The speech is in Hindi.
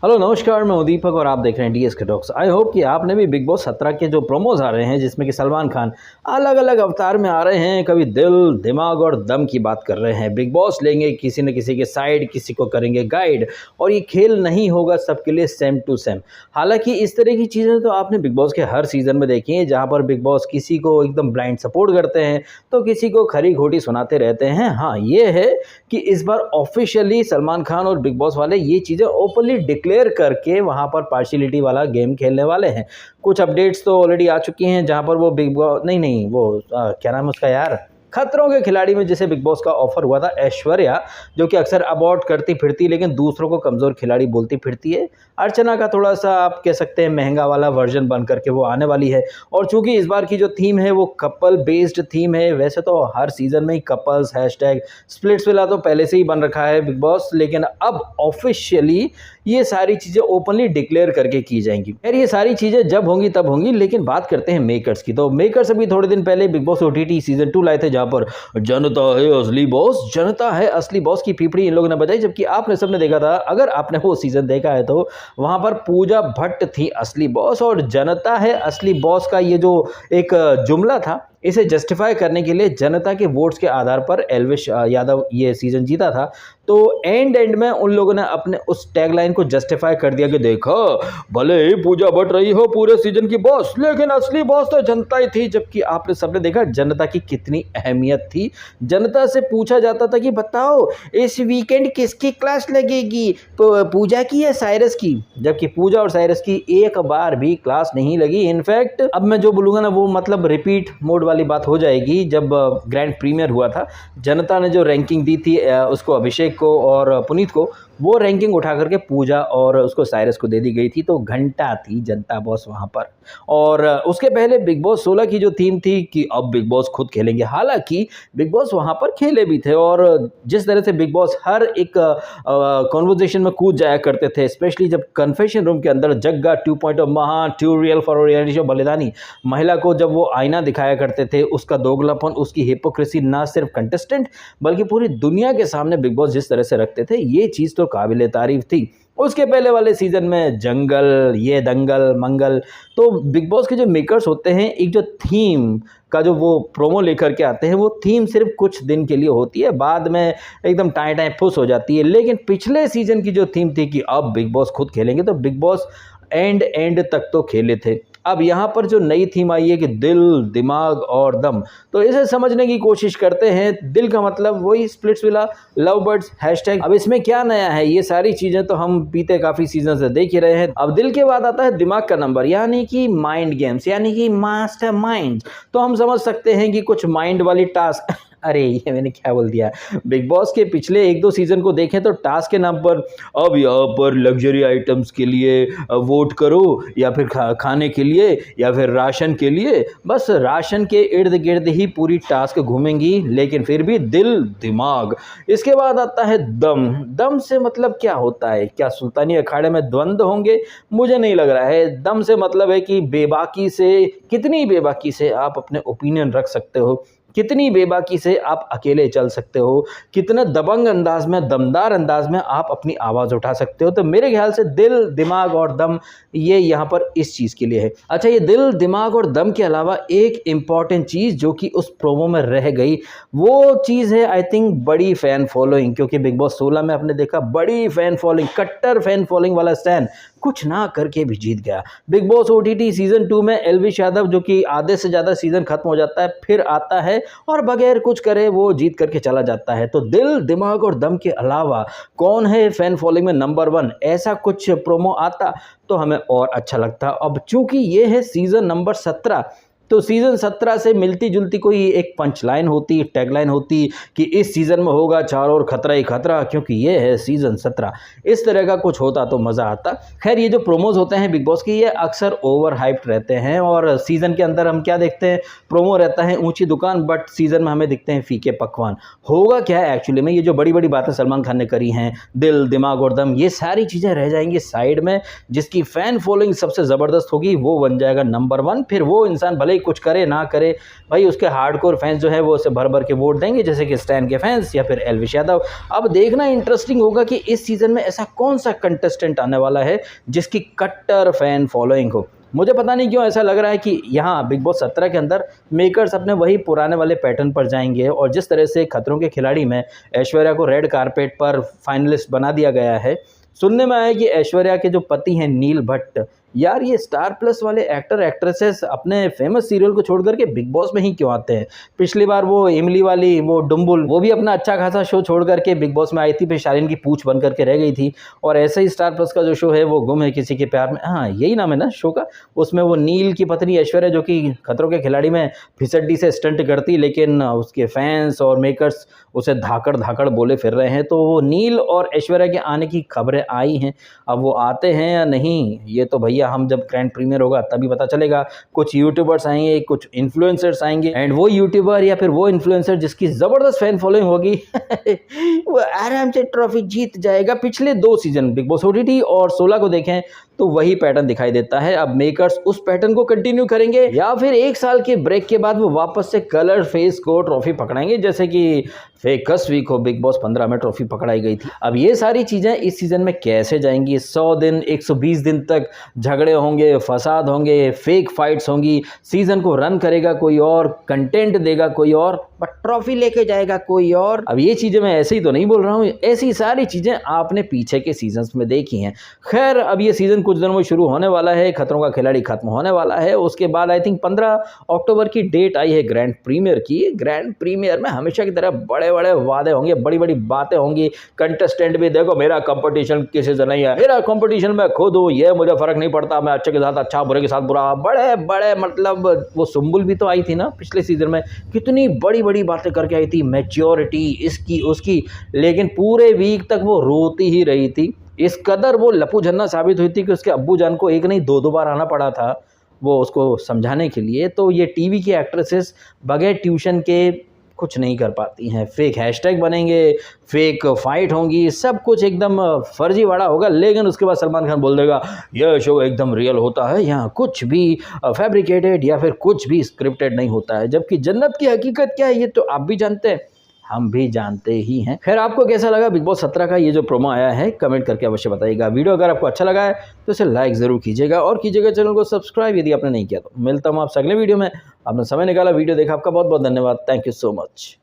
हेलो नमस्कार, मैं हूं दीपक और आप देख रहे हैं डीएस के टॉक्स। आई होप कि आपने भी बिग बॉस 17 के जो प्रोमोज आ रहे हैं जिसमें कि सलमान खान अलग अलग अवतार में आ रहे हैं, कभी दिल दिमाग और दम की बात कर रहे हैं। बिग बॉस लेंगे किसी न किसी के साइड, किसी को करेंगे गाइड, और ये खेल नहीं होगा सबके लिए सेम टू सेम। हालांकि इस तरह की चीज़ें तो आपने बिग बॉस के हर सीजन में देखी हैं, जहाँ पर बिग बॉस किसी को एकदम ब्लाइंड सपोर्ट करते हैं तो किसी को खरी खोटी सुनाते रहते हैं। हाँ, ये है कि इस बार ऑफिशियली सलमान खान और बिग बॉस वाले ये चीज़ें ओपनली डिक्लेयर करके वहाँ पर पार्शियलिटी वाला गेम खेलने वाले हैं। कुछ अपडेट्स तो ऑलरेडी आ चुकी हैं, जहाँ पर वो बिग बॉस नहीं वो क्या नाम है उसका यार, खतरों के खिलाड़ी में जैसे बिग बॉस का ऑफर हुआ था ऐश्वर्या, जो कि अक्सर अबॉर्ट करती फिरती लेकिन दूसरों को कमज़ोर खिलाड़ी बोलती फिरती है। अर्चना का थोड़ा सा आप कह सकते हैं महंगा वाला वर्जन बन करके वो आने वाली है। और चूंकि इस बार की जो थीम है वो कपल बेस्ड थीम है, वैसे तो हर सीजन में ही कपल्स हैशटैग स्प्लिट्स विला तो पहले से ही बन रखा है बिग बॉस, लेकिन अब ऑफिशियली ये सारी चीज़ें ओपनली डिक्लेयर करके की जाएंगी। यार ये सारी चीज़ें जब होंगी तब होंगी, लेकिन बात करते हैं मेकर्स की। तो मेकर्स अभी थोड़े दिन पहले बिग बॉस ओटीटी सीजन 2 लाए थे, जहाँ पर जनता है असली बॉस, जनता है असली बॉस की पीपड़ी इन लोगों ने बजाई। जबकि आपने सबने देखा था, अगर आपने वो सीजन देखा है तो वहां पर पूजा भट्ट थी असली बॉस, और जनता है असली बॉस का ये जो एक जुमला था, इसे जस्टिफाई करने के लिए जनता के वोट्स के आधार पर एल्विश यादव ये सीजन जीता था। तो एंड में उन लोगों ने अपने उस टैगलाइन को जस्टिफाई कर दिया कि देखो, भले ही पूजा बढ़ रही हो पूरे सीजन की बॉस, लेकिन असली बॉस तो जनता ही थी। जबकि आपने सबने देखा जनता की कितनी अहमियत थी। जनता से पूछा जाता था कि बताओ इस वीकेंड किसकी क्लास लगेगी, पूजा की या साइरस की, जबकि पूजा और साइरस की एक बार भी क्लास नहीं लगी। इनफैक्ट अब मैं जो बोलूँगा ना वो मतलब रिपीट मोड वाली बात हो जाएगी। जब ग्रैंड प्रीमियर हुआ था, जनता ने जो रैंकिंग दी थी उसको अभिषेक को और पुनीत को, वो रैंकिंग उठा करके पूजा और उसको साइरस को दे दी गई थी। तो घंटा थी जनता बॉस वहाँ पर। और उसके पहले बिग बॉस 16 की जो थीम थी कि अब बिग बॉस खुद खेलेंगे, हालांकि बिग बॉस वहाँ पर खेले भी थे। और जिस तरह से बिग बॉस हर एक कॉन्वर्जेशन में कूद जाया करते थे, स्पेशली जब कन्फेशन रूम के अंदर जग्गा 2.0 महा ट्यूरियल फॉर रियलिटी शो बलिदानी महिला को जब वो आईना दिखाया करते थे, उसका दोगलापन, उसकी हिपोक्रेसी ना सिर्फ कंटेस्टेंट बल्कि पूरी दुनिया के सामने बिग बॉस जिस तरह से रखते थे, ये चीज़ तो काबिले तारीफ थी। उसके पहले वाले सीजन में जंगल, ये दंगल मंगल। तो बिग बॉस के जो मेकर्स होते हैं, एक जो थीम का जो वो प्रोमो लेकर के आते हैं, वो थीम सिर्फ कुछ दिन के लिए होती है, बाद में एकदम टाइम टाइम फुस हो जाती है। लेकिन पिछले सीजन की जो थीम थी कि अब बिग बॉस खुद खेलेंगे, तो बिग बॉस एंड तक तो खेले थे। अब यहाँ पर जो नई थीम आई है कि दिल दिमाग और दम, तो इसे समझने की कोशिश करते हैं। दिल का मतलब वही splits villa, love birds, hashtag. अब इसमें क्या नया है, ये सारी चीजें तो हम बीते काफी सीजन से देख ही रहे हैं। अब दिल के बाद आता है दिमाग का नंबर, यानी कि माइंड गेम्स, यानी कि मास्टर माइंड। तो हम समझ सकते हैं कि कुछ माइंड वाली टास्क अरे ये मैंने क्या बोल दिया। बिग बॉस के पिछले 1-2 सीजन को देखें तो टास्क के नाम पर अब यहाँ पर लग्जरी आइटम्स के लिए वोट करो, या फिर खाने के लिए, या फिर राशन के लिए, बस राशन के इर्द गिर्द ही पूरी टास्क घूमेंगी। लेकिन फिर भी दिल दिमाग। इसके बाद आता है दम। दम से मतलब क्या होता है, क्या सुल्तानी अखाड़े में द्वंद्व होंगे? मुझे नहीं लग रहा है। दम से मतलब है कि बेबाकी से, कितनी बेबाकी से आप अपने ओपिनियन रख सकते हो, कितनी बेबाकी से आप अकेले चल सकते हो, कितने दबंग अंदाज में, दमदार अंदाज में आप अपनी आवाज़ उठा सकते हो। तो मेरे ख्याल से दिल दिमाग और दम ये यहाँ पर इस चीज़ के लिए है। अच्छा, ये दिल दिमाग और दम के अलावा एक इम्पॉर्टेंट चीज़ जो कि उस प्रोमो में रह गई, वो चीज़ है आई थिंक बड़ी फ़ैन फॉलोइंग। क्योंकि बिग बॉस 16 में आपने देखा बड़ी फ़ैन फॉलोइंग, कट्टर फ़ैन फॉलोइंग वाला स्टैन कुछ ना करके भी जीत गया। बिग बॉस ओटीटी सीजन 2 में एल्विश यादव, जो कि आधे से ज़्यादा सीजन खत्म हो जाता है, फिर आता है और बगैर कुछ करे वो जीत करके चला जाता है। तो दिल दिमाग और दम के अलावा कौन है फैन फॉलोइंग में नंबर 1, ऐसा कुछ प्रोमो आता तो हमें और अच्छा लगता। अब चूंकि ये है सीजन नंबर 17, तो सीजन 17 से मिलती जुलती कोई एक पंच लाइन होती, टैगलाइन होती कि इस सीजन में होगा चारों ओर खतरा ही खतरा, क्योंकि ये है सीजन 17। इस तरह का कुछ होता तो मज़ा आता। खैर, ये जो प्रोमोज होते हैं बिग बॉस की, ये अक्सर ओवर हाइप्ड रहते हैं। और सीजन के अंदर हम क्या देखते हैं, प्रोमो रहता है ऊंची दुकान, बट सीजन में हमें दिखते हैं फीके पकवान। होगा क्या है एक्चुअली में, ये जो बड़ी बड़ी बातें सलमान खान ने करी हैं, दिल दिमाग और दम, ये सारी चीज़ें रह जाएंगी साइड में। जिसकी फ़ैन फॉलोइंग सबसे ज़बरदस्त होगी वो बन जाएगा नंबर 1। फिर वो इंसान भले कुछ करे ना करे, भाई उसके हार्डकोर फैंस जो है वो उसे भर भर के वोट देंगे, जैसे कि स्टैन के फैंस या फिर एल्विश यादव। अब देखना इंटरेस्टिंग होगा कि इस सीज़न में ऐसा कौन सा कंटेस्टेंट आने वाला है जिसकी कट्टर फैन फॉलोइंग हो। मुझे पता नहीं क्यों ऐसा लग रहा है कि यहाँ बिग बॉस 17 के अंदर मेकर्स अपने वही पुराने वाले पैटर्न पर जाएंगे, और जिस तरह से खतरों के खिलाड़ी में ऐश्वर्या को रेड कारपेट पर फाइनलिस्ट बना दिया गया है। सुनने में आया कि ऐश्वर्या के जो पति हैं नील भट्ट, यार ये स्टार प्लस वाले एक्टर एक्ट्रेसेस अपने फेमस सीरियल को छोड़ करके बिग बॉस में ही क्यों आते हैं। पिछली बार वो इमली वाली वो डुम्बुल, वो भी अपना अच्छा खासा शो छोड़ करके बिग बॉस में आई थी, फिर शालीन की पूछ बन करके रह गई थी। और ऐसे ही स्टार प्लस का जो शो है वो गुम है किसी के प्यार में, हाँ यही नाम है ना शो का, उसमें वो नील की पत्नी ऐश्वर्या जो कि खतरों के खिलाड़ी में फिसड्डी से स्टंट करती, लेकिन उसके फैंस और मेकर्स उसे धाकड़ धाकड़ बोले फिर रहे हैं। तो वो नील और ऐश्वर्या के आने की खबरें आई हैं, अब वो आते हैं या नहीं ये तो भैया हम जब ग्रैंड प्रीमियर होगा तभी पता चलेगा। कुछ यूट्यूबर्स आएंगे, कुछ इन्फ्लुएंसर्स आएंगे, एंड वो यूट्यूबर या फिर वो इन्फ्लुएंसर जिसकी ज़बरदस्त फैन फॉलोइंग होगी वो आराम से ट्रॉफी जीत जाएगा। पिछले 2 सीजन बिग बॉस OTT और 16 को देखें तो वही पैटर्न दिखाई देता है। अब मेकर्स उस पैटर्न को कंटिन्यू करेंगे या फिर 1 साल के ब्रेक के बाद वो वापस से कलर फेस को ट्रॉफी पकड़ाएंगे, जैसे कि फेकस वीक हो बिग बॉस 15 में ट्रॉफी पकड़ाई गई थी। अब ये सारी चीज़ें इस सीज़न में कैसे जाएंगी। 100 दिन 120 दिन तक झगड़े होंगे, फसाद होंगे, फेक फाइट्स होंगी, सीज़न को रन करेगा कोई और, कंटेंट देगा कोई और, बट ट्रॉफी लेके जाएगा कोई और। अब ये चीज़ें मैं ऐसे ही तो नहीं बोल रहा हूँ, ऐसी सारी चीज़ें आपने पीछे के सीजन्स में देखी हैं। खैर अब ये सीज़न कुछ दिनों में शुरू होने वाला है, खतरों का खिलाड़ी खत्म होने वाला है, उसके बाद आई थिंक 15 अक्टूबर की डेट आई है ग्रैंड प्रीमियर की। ग्रैंड प्रीमियर में हमेशा की तरह बड़े बड़े वादे होंगे, बड़ी बड़ी बातें होंगी। कंटेस्टेंट भी देखो मेरा कंपटीशन किसी से नहीं है, मेरा कंपटीशन मैं खुद हूँ, ये मुझे फर्क नहीं पड़ता, मैं अच्छे के साथ अच्छा, बुरे के साथ बुरा, बड़े बड़े मतलब वो सुम्बुल भी तो आई थी ना पिछले सीजन में, कितनी बड़ी बड़ी बातें करके आई थी, मैच्योरिटी इसकी उसकी, लेकिन पूरे वीक तक वो रोती ही रही थी। इस कदर वो लपू झन्ना साबित हुई थी कि उसके अब्बू जान को एक नहीं 2 बार आना पड़ा था वो उसको समझाने के लिए। तो ये टीवी की एक्ट्रेसेस बगैर ट्यूशन के कुछ नहीं कर पाती हैं। फेक हैशटैग बनेंगे, फेक फाइट होंगी, सब कुछ एकदम फर्जीवाड़ा होगा, लेकिन उसके बाद सलमान खान बोल देगा यह शो एकदम रियल होता है, यहाँ कुछ भी फैब्रिकेटेड या फिर कुछ भी स्क्रिप्टेड नहीं होता है। जबकि जन्नत की हकीकत क्या है ये तो आप भी जानते हैं, हम भी जानते ही हैं। खैर आपको कैसा लगा बिग बॉस 17 का ये जो प्रोमो आया है, कमेंट करके अवश्य बताइएगा। वीडियो अगर आपको अच्छा लगा है तो इसे लाइक ज़रूर कीजिएगा और कीजिएगा चैनल को सब्सक्राइब यदि आपने नहीं किया तो। मिलता हूँ आपसे अगले वीडियो में। आपने समय निकाला, वीडियो देखा, आपका बहुत बहुत धन्यवाद। Thank you so much.